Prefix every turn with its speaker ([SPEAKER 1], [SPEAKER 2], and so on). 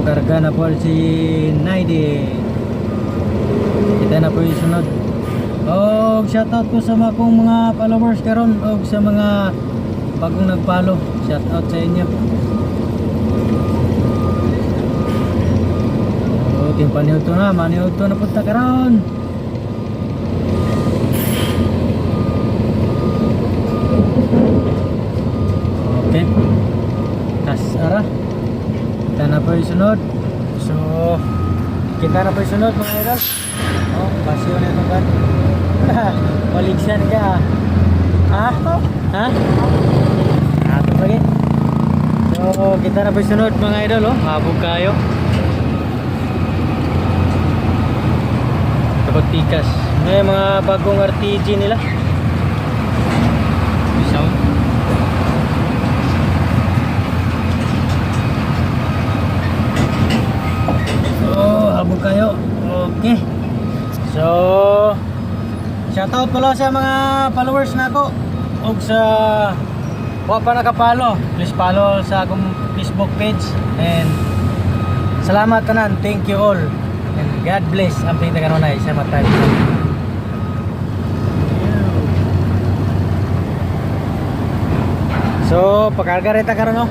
[SPEAKER 1] karga na po si Naidi. Kita na po yung sunod. Og shoutout ko sa mga kong mga followers karon og sa mga bagong nagpalo. Shoutout sa inyo. Okay, paniud to na, maniud to na punta karon. Okay. Kasara. Kita na po yung sunod. So, kita na po yung sunod mga idol. Oh, pasyo na itong kan. Waligsan ka. Ha? Ha? Ato lagi. So, kita na po yung sunod mga idol. Oh, habog kayo. Kapag tikas. May mga bagong RTG nila. Sound. Habog kayo. Okay. So, shoutout pala sa mga followers nako ug sa wa pa nakapalo. Please follow sa akong Facebook page and salamat tanan. Thank you all. And God bless. Amping taganonay sa matay. So, pakarga reta karon no.